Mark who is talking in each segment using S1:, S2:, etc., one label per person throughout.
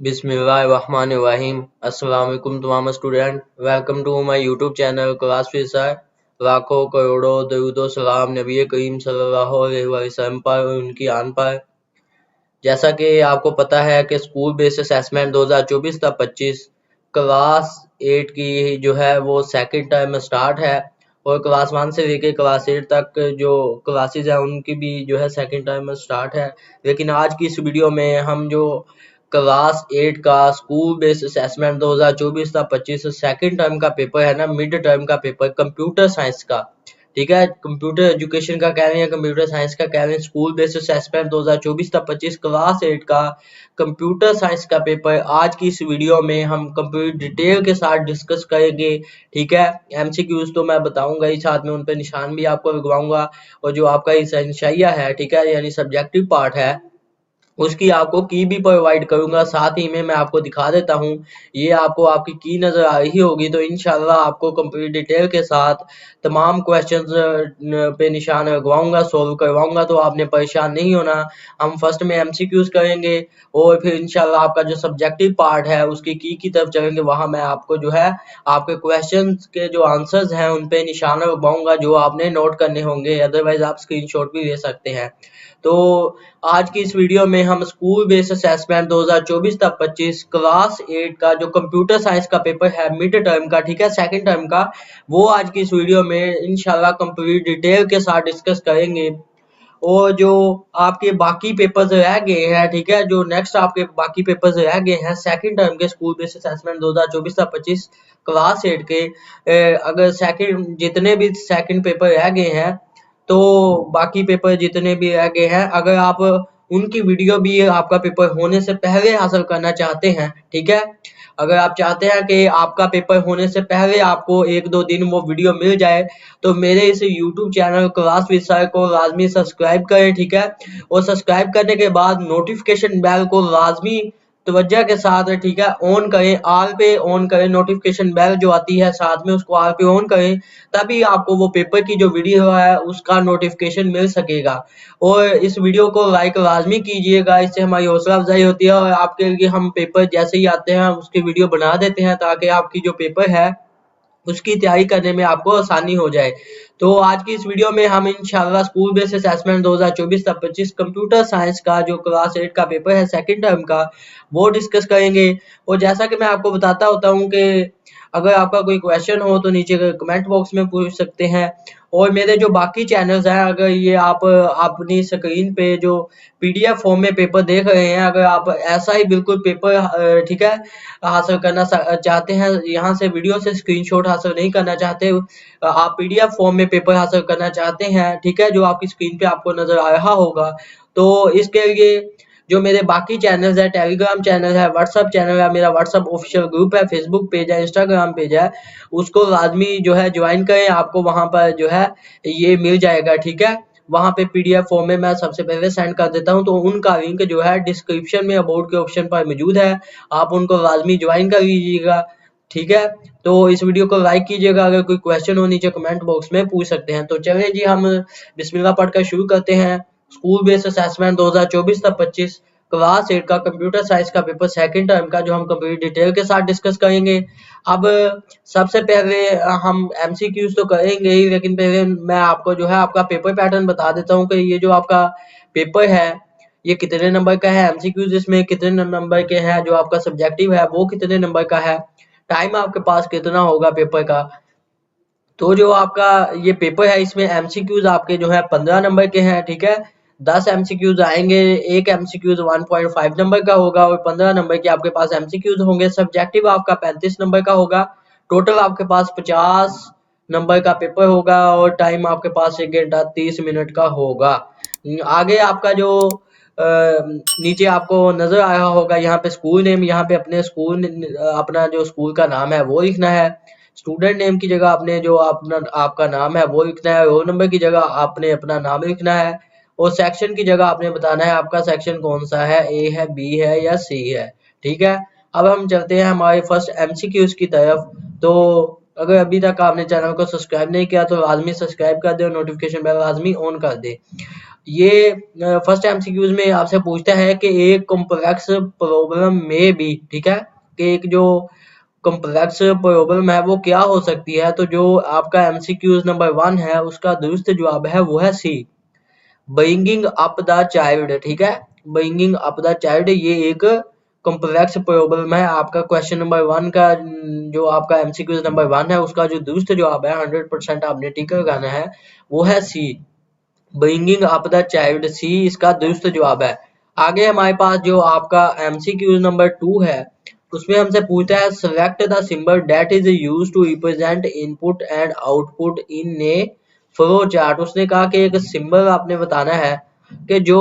S1: बिस्मिल्लाहिर्रहमानिर्रहीम। अस्सलाम वालेकुम तमाम student, welcome to my YouTube channel class फिसर। लाखों करोड़ों दरूदो सलाम नबी करीम सल्लल्लाहु अलैहि वसल्लम पर और उनकी आन पर। जैसा कि आपको पता है कि स्कूल बेस्ड असेसमेंट 2024-25 क्लास 8 की जो है वो सेकंड टर्म स्टार्ट है और क्लास 1 से लेके क्लास 8 तक जो क्लासेस हैं उनकी भी जो है सेकंड टर्म स्टार्ट है। लेकिन आज की इस वीडियो में हम जो क्लास 8 का school based assessment 2024-25 second term का पेपर है ना, मिड टर्म का पेपर कंप्यूटर साइंस का, ठीक है, कंप्यूटर एजुकेशन का कह रहे हैं, कंप्यूटर साइंस का कह रहे हैं, स्कूल बेस्ड असेसमेंट 2024-25 क्लास 8 का कंप्यूटर साइंस का पेपर आज की इस वीडियो में हम कंप्यूटर डिटेल के साथ डिस्कस करेंगे। ठीक है, एमसीक्यूज तो मैं बताऊंगा ही, साथ में उन पर निशान भी आपको लगवाऊंगा और जो आपका हिस्सा है, ठीक है, यानी सब्जेक्टिव पार्ट है, उसकी आपको की भी प्रोवाइड करूंगा। साथ ही में मैं आपको दिखा देता हूँ, ये आपको आपकी की नजर आ रही होगी, तो इंशाल्लाह आपको कंप्लीट डिटेल के साथ तमाम क्वेश्चंस पे निशान लगवाऊंगा, सोल्व करवाऊंगा, तो आपने परेशान नहीं होना। हम फर्स्ट में एमसीक्यूज करेंगे और फिर इंशाल्लाह आपका जो सब्जेक्टिव पार्ट है उसकी की तरफ चलेंगे। वहां मैं आपको जो है आपके क्वेश्चन के जो आंसर्स हैं उन पे निशान लगवाऊंगा, जो आपने नोट करने होंगे, अदरवाइज आप स्क्रीनशॉट भी ले सकते हैं। तो आज की इस वीडियो में हम स्कूल बेस्ड असेसमेंट 2024-25 क्लास 8 का जो कंप्यूटर साइंस का पेपर है मिड टर्म का, ठीक है, सेकंड टर्म का, वो आज की इस वीडियो में इंशाल्लाह कंप्लीट डिटेल के साथ डिस्कस करेंगे। और जो आपके बाकी पेपर्स रह गए हैं, ठीक है, जो नेक्स्ट आपके बाकी पेपर्स रह गए हैं सेकंड टर्म के स्कूल बेस्ड असेसमेंट 2024-25 क्लास 8 के, अगर सेकंड जितने भी सेकंड पेपर रह गए हैं, तो बाकी पेपर जितने भी रह गए हैं, अगर आप उनकी वीडियो भी आपका पेपर होने से पहले हासिल करना चाहते हैं, ठीक है, अगर आप चाहते हैं कि आपका पेपर होने से पहले आपको 1-2 दिन वो वीडियो मिल जाए, तो मेरे इस YouTube channel class with sir को लाजमी सब्सक्राइब करें, ठीक है, और सब्सक्राइब करने के बाद नोटिफिकेशन बेल को लाजमी तवज्जो के साथ, ठीक है, ऑन करें, ऑल पे ऑन करें, नोटिफिकेशन बेल जो आती है साथ में उसको ऑल पे ऑन करें, तभी आपको वो पेपर की जो वीडियो है उसका नोटिफिकेशन मिल सकेगा। और इस वीडियो को लाइक लाजमी कीजिएगा, इससे हमारी हौसला अफजाई होती है और आपके लिए हम पेपर जैसे ही आते हैं उसकी वीडियो बना देते हैं, ताकि आपकी जो पेपर है उसकी तैयारी करने में आपको आसानी हो जाए। तो आज की इस वीडियो में हम इंशाल्लाह school based assessment 2024-25 computer science का जो क्लास 8 का पेपर है सेकंड टर्म का, वो डिस्कस करेंगे। और जैसा कि मैं आपको बताता होता हूँ कि अगर आपका कोई क्वेश्चन हो तो नीचे कमेंट बॉक्स में पूछ सकते हैं। और मेरे जो बाकी चैनल्स हैं, अगर ये आप अपनी स्क्रीन पे जो पीडीएफ फॉर्म में पेपर देख रहे हैं, अगर आप ऐसा ही बिल्कुल पेपर, ठीक है, हासिल करना चाहते हैं, यहाँ से वीडियो से स्क्रीनशॉट हासिल नहीं करना चाहते, आप पीडीएफ फॉर्म में पेपर हासिल करना चाहते हैं, ठीक है, जो आपकी स्क्रीन पे आपको नजर आ रहा होगा, तो इसके लिए जो मेरे बाकी चैनल्स है, टेलीग्राम चैनल है, व्हाट्सएप चैनल है, मेरा व्हाट्सएप ऑफिशियल ग्रुप है, फेसबुक पेज है, इंस्टाग्राम पेज है, उसको लाजमी जो है ज्वाइन करें, आपको वहां पर जो है ये मिल जाएगा, ठीक है, वहां पे पीडीएफ फॉर्म में मैं सबसे पहले सेंड कर देता हूं, तो उनका लिंक जो है डिस्क्रिप्शन में अबाउट के ऑप्शन पर मौजूद है, आप उनको लाजमी ज्वाइन कर लीजिएगा, ठीक है। तो इस वीडियो को लाइक कीजिएगा, अगर कोई क्वेश्चन हो नीचे कमेंट बॉक्स में पूछ सकते हैं। तो चलिए जी, हम बिस्मिल्लाह पढ़कर शुरू करते हैं। स्कूल बेस्ड असेसमेंट 2024-25 क्लास 8 का कंप्यूटर साइंस का पेपर सेकंड टर्म का, जो हम कंप्लीट डिटेल के साथ डिस्कस करेंगे। अब सबसे पहले हम एमसीक्यूज तो करेंगे ही, लेकिन पहले मैं आपको जो है आपका पेपर पैटर्न बता देता हूँ कि ये जो आपका पेपर है ये कितने नंबर का है, एमसीक्यूज इसमें कितने नंबर के हैं, जो आपका सब्जेक्टिव है वो कितने नंबर का है, टाइम आपके पास कितना होगा पेपर का। तो जो आपका ये पेपर है इसमें एमसीक्यूज आपके जो है 15 नंबर के हैं, ठीक है, 10 एमसीक्यूज आएंगे, एक एमसीक्यूज 1.5 नंबर का होगा और 15 नंबर के आपके पास एमसीक्यूज होंगे। सब्जेक्टिव आपका 35 नंबर का होगा। टोटल आपके पास 50 नंबर का पेपर होगा और टाइम आपके पास 1 घंटा 30 मिनट का होगा। आगे आपका जो नीचे आपको नजर आया होगा, यहाँ पे स्कूल नेम, यहाँ पे अपने स्कूल अपना जो स्कूल का नाम है वो लिखना है। स्टूडेंट नेम की जगह आपने जो अपना आपका नाम है वो लिखना है। रोल नंबर की जगह आपने अपना नाम लिखना है और सेक्शन की जगह आपने बताना है आपका सेक्शन कौन सा है, ए है, बी है या सी है, ठीक है। अब हम चलते हैं हमारे फर्स्ट एमसीक्यूज की तरफ। तो अगर अभी तक आपने चैनल को सब्सक्राइब नहीं किया तो लाजमी सब्सक्राइब कर दे और नोटिफिकेशन बेल लाजमी ऑन कर दे। ये फर्स्ट एमसीक्यूज में आपसे पूछता है कि एक कॉम्प्लेक्स प्रॉब्लम में भी, ठीक है, कि एक जो कॉम्प्लेक्स प्रॉब्लम है वो क्या हो सकती है। तो जो आपका एमसीक्यूज नंबर 1 है उसका दुरुस्त जवाब है वो है सी, ब्रिंगिंग अप द चाइल्ड, ठीक है। ब्रिंगिंग अप द चाइल्ड ये एक कॉम्प्लेक्स प्रॉब्लम है। आपका क्वेश्चन नंबर 1 का जो आपका एमसीक्यूज नंबर 1 है उसका जो दुरुस्त जवाब है 100% आपने टिक लगाना है, वो है सी, ब्रिंगिंग अप द चाइल्ड। सी इसका दुरुस्त जवाब है। आगे हमारे पास जो आपका एमसीक्यू नंबर 2 है उसमें हमसे पूछता है select the symbol that is used to represent input and output in a flow chart. उसने कहा कि एक सिंबल आपने बताना है कि जो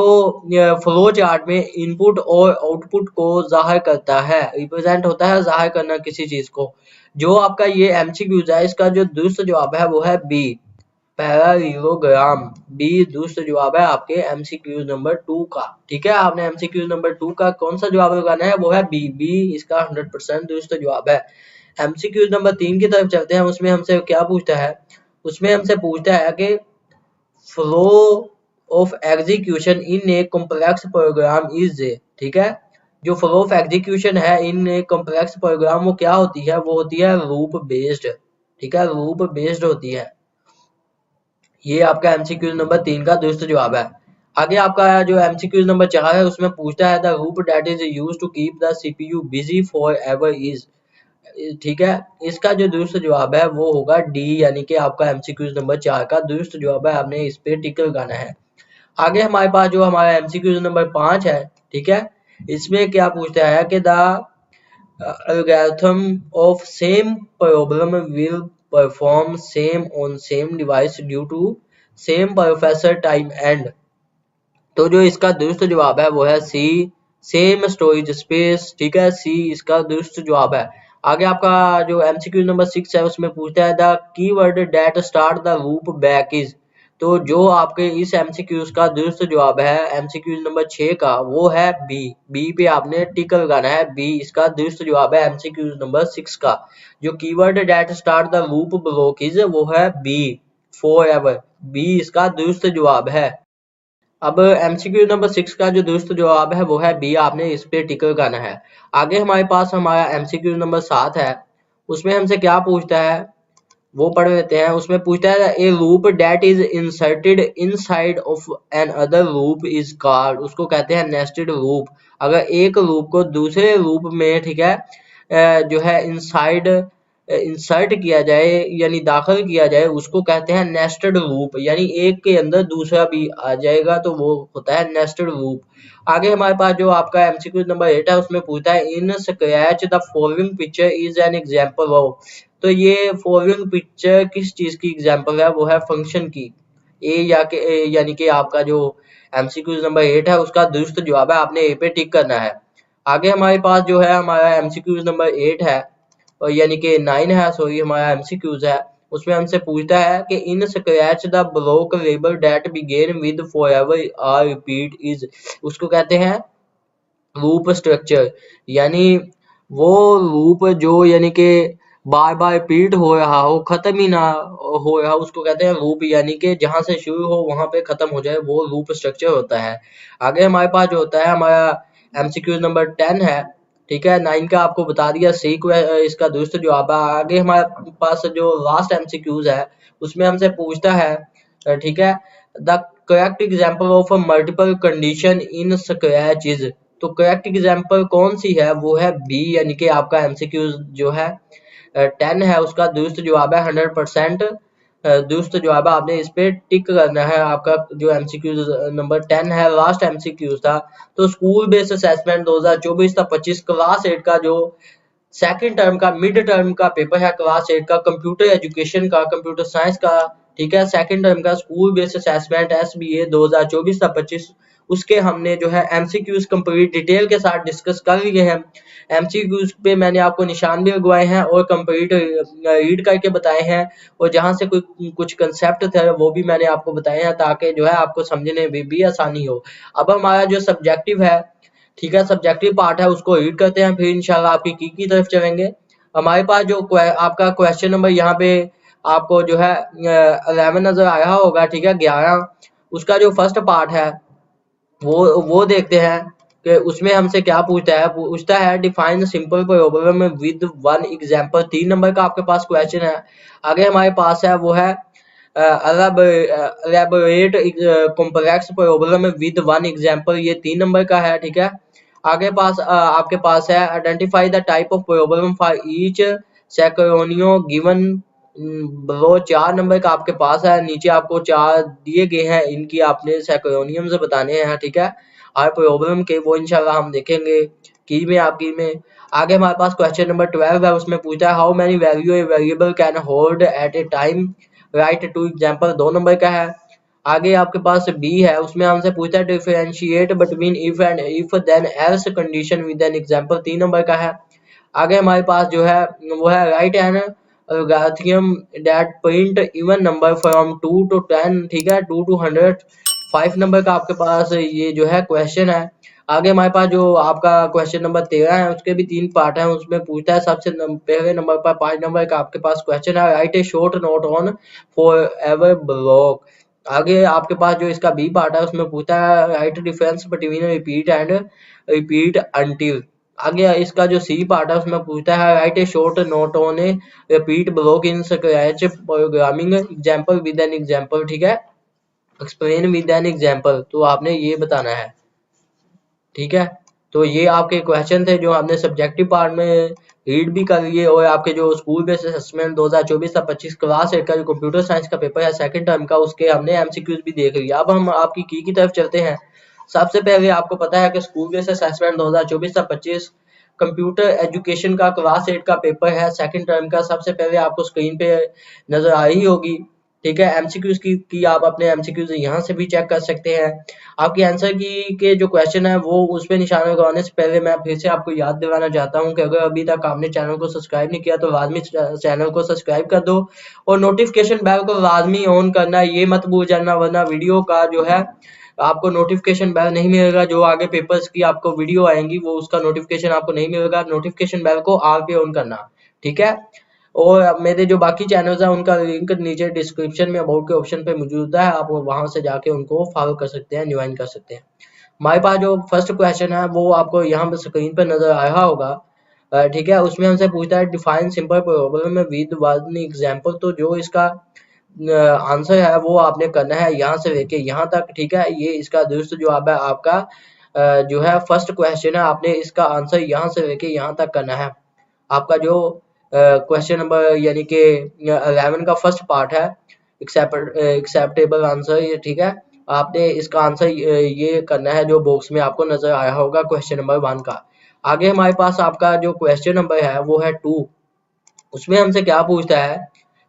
S1: फ्लो चार्ट में इनपुट और आउटपुट को जाहिर करता है, रिप्रेजेंट होता है जाहिर करना किसी चीज को। जो आपका ये एमसीक्यूज है इसका जो दुरुस्त जवाब है वो है बी, पैरेललोग्राम। बी दुरुस्त जवाब है आपके एमसीक्यू नंबर 2 का, ठीक है। आपने एमसीक्यू नंबर 2 का कौन सा जवाब लगाना है, वो है बी। बी इसका 100% दुरुस्त जवाब है। एमसीक्यू नंबर 3 की तरफ चलते हैं। उसमें हमसे क्या पूछता है, उसमें हमसे पूछता है कि flow of execution in a complex program is, ठीक है। जो फ्लो ऑफ एग्जीक्यूशन है इन ए कॉम्प्लेक्स प्रोग्राम वो क्या होती है, वो होती है लूप बेस्ड, ठीक है, लूप बेस्ड होती है। ये आपका एमसीक्यू नंबर 3 का दुरुस्त जवाब है। आगे आपका जो एमसीक्यू नंबर 4 है उसमें पूछता है the loop that is used to keep the CPU busy forever is, ठीक है। इसका जो दुरुस्त जवाब है वो होगा डी, यानी कि आपका एमसीक्यू नंबर 4 का दुरुस्त जवाब है। आपने इस पे टिक लगाना है। आगे हमारे पास जो हमारा एमसीक्यू नंबर 5 है, ठीक है, इसमें क्या पूछता है कि the algorithm of same problem will perform same on same device due to same processor time and, तो जो इसका दुरुस्त जवाब है वो है सी, सेम स्टोरेज स्पेस, ठीक है। सी इसका दुरुस्त जवाब है। आगे आपका जो एमसीक्यू नंबर 6 है उसमें पूछता है the keyword that start the loop back is, तो जो आपके इस एमसीक्यू का दुरुस्त जवाब है एमसीक्यू नंबर 6 का वो है बी। बी पे आपने टिक लगाना है। बी इसका दुरुस्त जवाब है एमसीक्यू नंबर 6 का। जो keyword that start the loop block is वो है बी, फॉर एवर। बी इसका दुरुस्त जवाब है। अब एमसीक्यू नंबर 6 का जो दुरुस्त जवाब है वो है बी, आपने इस पे टिक लगाना है। आगे हमारे पास हमारा एमसीक्यू नंबर 7 है। उसमें हमसे क्या पूछता है वो पढ़ लेते हैं। उसमें पूछता है a loop that is inserted inside of another loop is called, उसको कहते हैं नेस्टेड लूप। अगर एक लूप को दूसरे लूप में, ठीक है, जो है इनसाइड इंसर्ट किया जाए यानी दाखिल किया जाए उसको कहते हैं नेस्टेड लूप, यानी एक के अंदर दूसरा भी आ जाएगा तो वो होता है नेस्टेड लूप। आगे हमारे पास जो आपका एमसीक्यू नंबर 8 है उसमें पूछता है in scratch the following picture is an example of, तो ये फॉलोइंग पिक्चर किस चीज की एग्जांपल है, वो है फंक्शन की। ए या के यानी कि आपका जो एमसीक्यू नंबर 8 है उसका दुरुस्त जवाब है, आपने ए पे टिक करना है। आगे हमारे पास जो है हमारा एमसीक्यू नंबर 8 है और यानी कि 9 है, सॉरी, हमारा एमसीक्यूज है। उसमें हमसे पूछता है कि in scratch the block label that begin with forever or repeat is, उसको कहते हैं लूप स्ट्रक्चर, यानी वो लूप जो यानी कि बार बार रिपीट हो रहा हो, खत्म ही ना हो रहा, उसको कहते हैं लूप, यानी कि जहां से शुरू हो वहां पे खत्म हो जाए, वो लूप स्ट्रक्चर होता है। आगे हमारे पास जो होता है हमारा एमसीक्यू नंबर 10 है, ठीक है। 9 का आपको बता दिया, सी को इसका दुरुस्त जवाब है। आगे हमारे पास जो लास्ट एमसीक्यूज है उसमें हमसे पूछता है, ठीक है, the correct example of a multiple condition in scratch is, तो करेक्ट एग्जांपल कौन सी है, वो है बी, यानी कि आपका एमसीक्यू जो है 10 है उसका दुरुस्त जवाब है 100% दुरुस्त जवाब है। आपने इस पे टिक करना है। आपका जो एमसीक्यू नंबर 10 है लास्ट एमसीक्यू था। तो स्कूल बेस्ड असेसमेंट 2024-25 क्लास 8 का जो सेकंड टर्म का मिड टर्म का पेपर है क्लास 8 का, कंप्यूटर एजुकेशन का, कंप्यूटर साइंस का, ठीक है, सेकंड टर्म का स्कूल बेस्ड असेसमेंट एसबीए 2024-25, उसके हमने जो है एमसीक्यूज कंप्लीट डिटेल के साथ डिस्कस कर लिए हैं। एमसीक्यूज पे मैंने आपको निशान भी लगवाए हैं और कंप्लीट रीड करके बताए हैं, और जहां से कोई कुछ कंसेप्ट थे वो भी मैंने आपको बताए हैं ताकि जो है आपको समझने में भी आसानी हो। अब हमारा जो सब्जेक्टिव है, ठीक है, सब्जेक्टिव पार्ट है उसको रीड करते हैं, फिर इंशाल्लाह आपकी की तरफ चलेंगे। हमारे पास जो आपका क्वेश्चन नंबर यहाँ पे आपको जो है 11 नजर आया होगा, ठीक है, 11 उसका जो फर्स्ट पार्ट है वो देखते हैं कि उसमें हमसे क्या पूछता है define simple problem with one example. 3 number का आपके पास क्वेश्चन है। आगे हमारे पास है वो है elaborate complex problem with one example, ये 3 नंबर का है, ठीक है। आगे आपके पास है identify the type of problem for each scenario given below, 4 number का आपके पास है। नीचे आपको 4 दिए गए हैं, इनकी आपने सेक्रोनियम से बताने हैं, ठीक है। हर प्रॉब्लम के वो इंशाल्लाह हम देखेंगे की में। आगे हमारे पास क्वेश्चन नंबर 12 है, उसमें पूछता है how many value a variable can hold at a time, write two example, 2 number का है। आगे आपके पास बी है, उसमें हमसे पूछता है differentiate between if and if then else condition with an example, 3 number का है। आगे हमारे पास जो है वो है write an algorithm that print even number from 2 to 10, ठीक है, 2 to 100, 5 नंबर का आपके पास ये जो है क्वेश्चन है। आगे हमारे पास जो आपका क्वेश्चन नंबर 13 है, उसके भी 3 पार्ट हैं। उसमें पूछता है सबसे पहले नंबर पर 5 नंबर का आपके पास क्वेश्चन है, right A short note on for ever block. आगे आपके पास जो इसका बी पार्ट है, उसमें पूछता है right difference between repeat and repeat until. आगे इसका जो सी पार्ट है, उसमें पूछता है right A short note on A repeat block in scratch programming example with an example, ठीक है, एक्सप्लेन विद एन एग्जांपल, तो आपने ये बताना है, ठीक है। तो ये आपके क्वेश्चन थे जो हमने सब्जेक्टिव पार्ट में रीड भी कर लिए, और आपके जो स्कूल बेस्ड असेसमेंट 2024-25 क्लास 8 का जो कंप्यूटर साइंस का पेपर है सेकंड टर्म का, उसके हमने एमसीक्यूज भी देख लिया। अब हम आपकी की तरफ चलते हैं। सबसे पहले आपको पता है कि school based assessment 2024-25 computer education का क्लास 8 का पेपर है सेकंड टर्म का। सबसे पहले आपको स्क्रीन पे नजर आ रही होगी, ठीक है। एमसीक्यूज की आप अपने एमसीक्यूज यहाँ से भी चेक कर सकते हैं। आपकी आंसर की के जो क्वेश्चन है वो उस पर निशान लगाने से पहले मैं फिर से आपको याद दिलाना चाहता हूँ कि अगर अभी तक आपने चैनल को सब्सक्राइब नहीं किया तो लाजमी चैनल को सब्सक्राइब कर दो, और नोटिफिकेशन बेल को लाजमी ऑन करना, ये मत भूल जाना, वरना वीडियो का जो है आपको नोटिफिकेशन बेल नहीं मिलेगा। जो आगे पेपर्स की आपको वीडियो आएंगी वो उसका नोटिफिकेशन आपको नहीं मिलेगा। नोटिफिकेशन बेल को ऑल पे ऑन करना, ठीक है। और मेरे जो बाकी चैनल्स हैं उनका लिंक नीचे डिस्क्रिप्शन में अबाउट के ऑप्शन पे मौजूद है, आप वहां से जाके उनको फॉलो कर सकते हैं, ज्वाइन कर सकते हैं। हमारे पास जो फर्स्ट क्वेश्चन है वो आपको यहाँ पे स्क्रीन पर नजर आ रहा होगा, ठीक है। उसमें हमसे पूछता है define simple problem with one example. तो जो इसका आंसर है वो आपने करना है यहाँ से लेके यहाँ तक, ठीक है। ये इसका दुरुस्त जवाब है आपका जो है फर्स्ट क्वेश्चन है, आपने इसका आंसर यहाँ से लेके यहाँ तक करना है। आपका जो क्वेश्चन नंबर यानी कि 11 का फर्स्ट पार्ट है एक्सेप्टेबल आंसर, ये ठीक है। आपने इसका आंसर ये करना है जो बॉक्स में आपको नजर आया होगा क्वेश्चन नंबर 1 का। आगे हमारे पास आपका जो क्वेश्चन नंबर है वो है 2। उसमें हमसे क्या पूछता है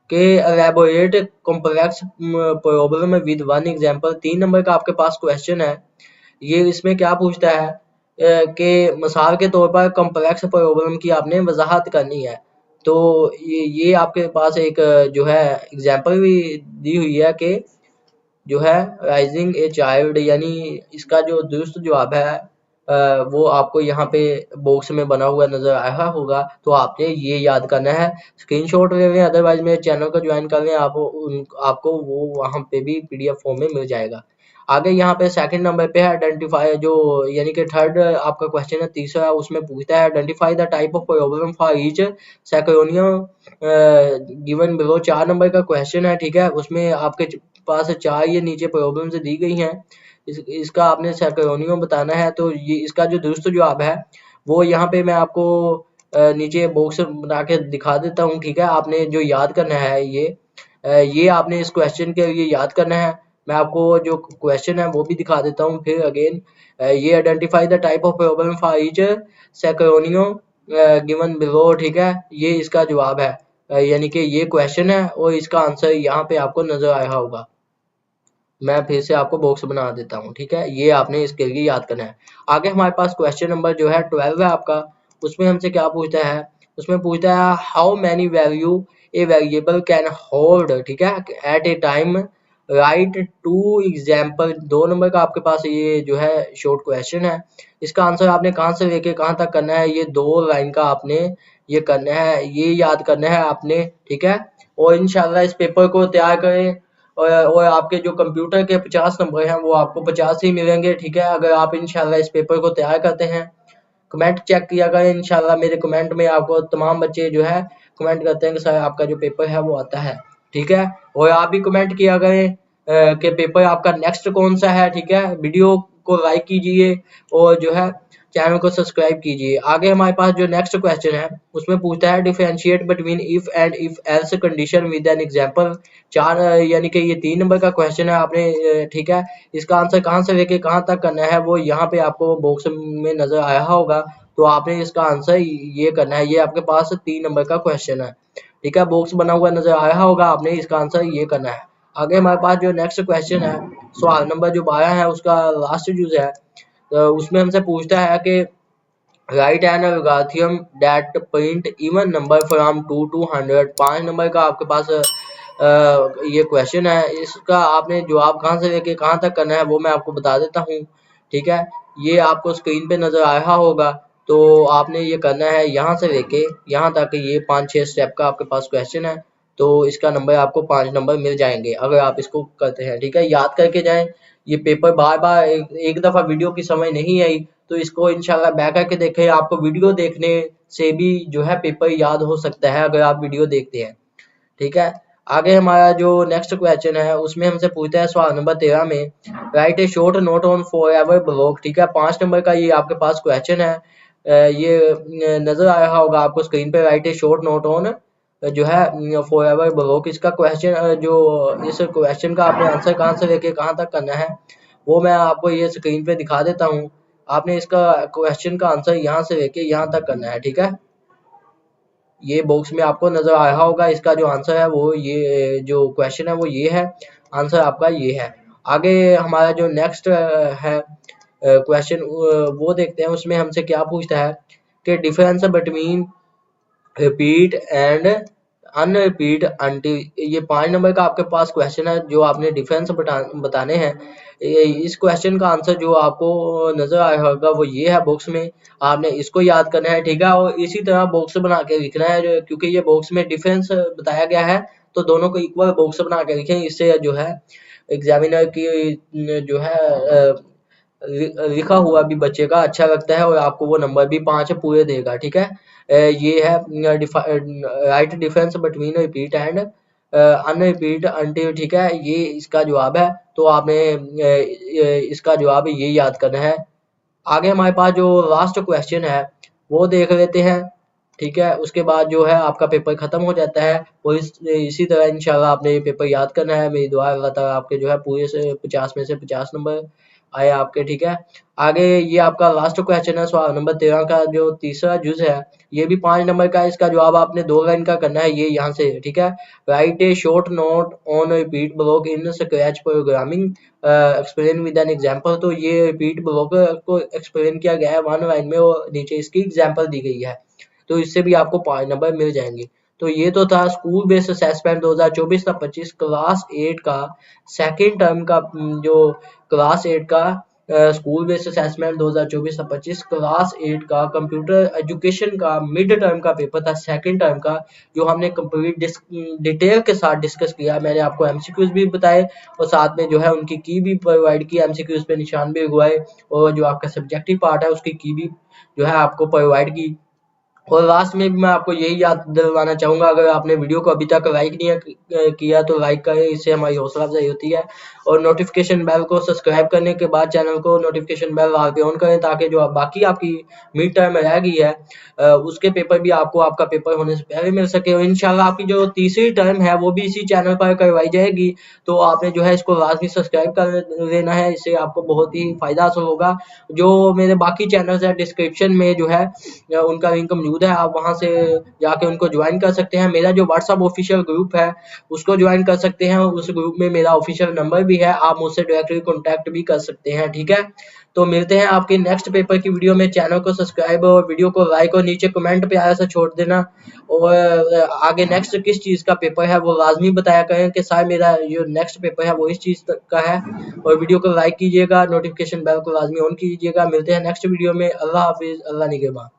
S1: कि elaborate complex problem with one example, 3 number का आपके पास क्वेश्चन है। ये इसमें क्या पूछता है कि मिसाल के तौर पर कॉम्प्लेक्स प्रॉब्लम की आपने वजाहत करनी है। तो ये आपके पास एक जो है एग्जांपल भी दी हुई है कि जो है राइजिंग ए चाइल्ड, यानी इसका जो दुरुस्त जवाब है वो आपको यहाँ पे बॉक्स में बना हुआ नजर आया होगा। तो आपने ये याद करना है, स्क्रीनशॉट ले लें, अदरवाइज मेरे चैनल को ज्वाइन कर लें, आपको वो वहाँ पे भी पीडीएफ फॉर्म में मिल जाएगा। आगे यहाँ पे सेकंड नंबर पे है आइडेंटिफाई, जो यानी कि थर्ड आपका क्वेश्चन है तीसरा, उसमें पूछता है identify the type of problem for each scenario given below, 4 number का क्वेश्चन है, ठीक है। उसमें आपके पास 4 ये नीचे प्रॉब्लम्स दी गई हैं, इसका आपने सेक्रोनियम बताना है। तो ये इसका जो दुरुस्त जवाब है वो यहाँ पे मैं आपको नीचे बॉक्स बना के दिखा देता हूँ, ठीक है। आपने जो याद करना है ये आपने इस क्वेश्चन के लिए याद करना है। मैं आपको जो क्वेश्चन है वो भी दिखा देता हूँ फिर अगेन। ये identify the type of problem for each scenario given below, ठीक है, ये इसका जवाब है। यानी कि ये क्वेश्चन है और इसका आंसर यहाँ पे आपको नजर आया होगा। मैं फिर से आपको बॉक्स बना देता हूँ, ठीक है। ये आपने इसके लिए याद करना है। आगे हमारे पास क्वेश्चन नंबर जो है 12 है आपका। उसमें हमसे क्या पूछता है, उसमें पूछता है how many value a variable can hold, ठीक है, at a time, write two example, 2 number का आपके पास ये जो है शॉर्ट क्वेश्चन है। इसका आंसर आपने कहाँ से लेके कहाँ तक करना है, ये 2 लाइन का आपने ये करना है, ये याद करना है आपने, ठीक है। और इंशाल्लाह इस पेपर को तैयार करें और आपके जो कंप्यूटर के 50 नंबर हैं वो आपको 50 ही मिलेंगे, ठीक है। अगर आप इंशाल्लाह इस पेपर को तैयार करते हैं, कमेंट चेक किया करें इंशाल्लाह, मेरे कमेंट में आपको तमाम बच्चे जो है कमेंट करते हैं कि सर आपका जो पेपर है वो आता है, ठीक है। और आप भी कमेंट किया करें कि पेपर आपका नेक्स्ट कौन सा है, ठीक है। वीडियो को लाइक कीजिए और जो है चैनल को सब्सक्राइब कीजिए। आगे हमारे पास जो नेक्स्ट क्वेश्चन है उसमें पूछता है differentiate between if and if else condition with an example. यानी कि ये 3 नंबर का क्वेश्चन है, आपने ठीक है इसका आंसर कहाँ से लेके कहाँ तक करना है वो यहाँ पे आपको बॉक्स में नजर आया होगा। तो आपने इसका आंसर ये करना है, ये आपके पास 3 नंबर का क्वेश्चन है, ठीक है। बॉक्स बना हुआ नजर आया होगा, आपने इसका आंसर ये करना है। आगे हमारे पास जो नेक्स्ट क्वेश्चन है सवाल नंबर जो 12 है उसका लास्ट यूज है। उसमें हमसे पूछता है कि right an algorithm that print even number from 2 to 100। 5 number का आपके पास ये क्वेश्चन है, इसका आपने जवाब कहाँ से लेके कहाँ तक करना है वो मैं आपको बता देता हूँ, ठीक है। ये आपको स्क्रीन पे नजर आ रहा होगा, तो आपने ये करना है यहाँ से लेके यहाँ तक, ये 5-6 स्टेप का आपके पास क्वेश्चन है। तो इसका नंबर आपको 5 नंबर मिल जाएंगे अगर आप इसको करते हैं, ठीक है। याद करके जाएं, ये पेपर बार बार एक दफा वीडियो की समझ नहीं आई तो इसको इंशाल्लाह बैक करके देखें। आपको वीडियो देखने से भी जो है पेपर याद हो सकता है अगर आप वीडियो देखते हैं, ठीक है। आगे हमारा जो नेक्स्ट क्वेश्चन है उसमें हमसे पूछता है सवाल नंबर 13 में right A short note on forever block, ठीक है। 5 नंबर का ये आपके पास क्वेश्चन है। ये नजर आ रहा होगा आपको स्क्रीन पे, right A short note on जो है फॉरएवर ब्लॉक। इसका क्वेश्चन जो इस क्वेश्चन का आपने आंसर कहाँ से लेके कहाँ तक करना है वो मैं आपको ये स्क्रीन पे दिखा देता हूँ। आपने इसका क्वेश्चन का आंसर यहाँ से लेके यहाँ तक करना है, ठीक है। ये बॉक्स में आपको नजर आ रहा होगा, इसका जो आंसर है वो ये जो क्वेश्चन है वो ये है, आंसर आपका ये है। आगे हमारा जो नेक्स्ट है क्वेश्चन वो देखते हैं, उसमें हमसे क्या पूछता है कि difference between repeat and repeat until. ये 5 नंबर का आपके पास क्वेश्चन है जो आपने डिफरेंस बताने हैं। इस क्वेश्चन का आंसर जो आपको नजर आया होगा वो ये है बॉक्स में, आपने इसको याद करना है, ठीक है। और इसी तरह बॉक्स बना के लिखना है क्योंकि ये बॉक्स में डिफरेंस बताया गया है तो दोनों को इक्वल बॉक्स बना के लिखें। इससे जो है एग्जामिनर की जो है लिखा हुआ भी बच्चे का अच्छा लगता है और आपको वो नंबर भी 5 पूरे देगा, ठीक है। ये है right difference between repeat and repeat until, ठीक है। ये इसका जवाब है, तो आपने इसका जवाब ये याद करना है। आगे हमारे पास जो लास्ट क्वेश्चन है वो देख लेते हैं, ठीक है। उसके बाद जो है आपका पेपर खत्म हो जाता है और इसी तरह इंशाल्लाह आपने ये पेपर याद करना है। मेरी दुआ अल्लाह ताला आपके जो है पूरे से 50 में से 50 नंबर आए आपके, ठीक है। आगे ये आपका लास्ट क्वेश्चन है सवाल नंबर 13 का जो तीसरा जुज है, ये भी 5 नंबर का है। इसका जवाब आपने 2 लाइन का करना है, ये यहाँ से, ठीक है। Right A short note on repeat block in scratch programming explain with an example. तो ये रिपीट ब्लॉक को एक्सप्लेन किया गया है 1 लाइन में और नीचे इसकी एग्जांपल दी गई है, तो इससे भी आपको 5 नंबर मिल जाएंगे। तो ये तो था स्कूल बेस्ड असेसमेंट 2024-25 क्लास 8 का सेकंड टर्म का जो क्लास 8 का स्कूल बेस्ड असेसमेंट 2024-25 क्लास 8 का कंप्यूटर एजुकेशन का मिड टर्म का पेपर था सेकंड टर्म का, जो हमने कंप्लीट डिटेल के साथ डिस्कस किया। मैंने आपको एमसीक्यूज भी बताए और साथ में जो है उनकी की भी प्रोवाइड की, एमसीक्यूज पे निशान भी लगवाए और जो आपका सब्जेक्टिव पार्ट है उसकी की भी जो है आपको प्रोवाइड की। और लास्ट में भी मैं आपको यही याद दिलवाना चाहूंगा, अगर आपने वीडियो को अभी तक लाइक नहीं किया तो लाइक करें, इससे हमारी हौसला अफजाई होती है। और नोटिफिकेशन बेल को सब्सक्राइब करने के बाद चैनल को नोटिफिकेशन बेल ऑन करें ताकि जो बाकी आपकी मिड टर्म रह गई है उसके पेपर भी आपको आपका पेपर होने से पहले मिल सके। और इंशाल्लाह आपकी जो तीसरी टर्म है वो भी इसी चैनल पर करवाई जाएगी, तो आपने जो है इसको लाजमी सब्सक्राइब कर लेना है, इससे आपको बहुत ही फायदा हासिल होगा। जो मेरे बाकी चैनल्स है डिस्क्रिप्शन में जो है उनका लिंक मौजूद है, आप वहां से जाके उनको ज्वाइन कर सकते हैं। मेरा जो व्हाट्सएप ऑफिशियल ग्रुप है उसको ज्वाइन कर सकते हैं, उस ग्रुप में मेरा ऑफिशियल नंबर भी है, आप मुझसे डायरेक्टली कॉन्टैक्ट भी कर सकते हैं, ठीक है। तो मिलते हैं आपके नेक्स्ट पेपर की वीडियो में। चैनल को सब्सक्राइब और वीडियो को लाइक और नीचे कमेंट पे आया से छोड़ देना। और आगे नेक्स्ट किस चीज का पेपर है वो लाजमी बताया करें कि साहब मेरा जो नेक्स्ट पेपर है वो इस चीज का है। और वीडियो को लाइक कीजिएगा, नोटिफिकेशन बेल को लाजमी ऑन कीजिएगा। मिलते हैं नेक्स्ट वीडियो में। अल्लाह हाफिज, अल्लाह निगहबान।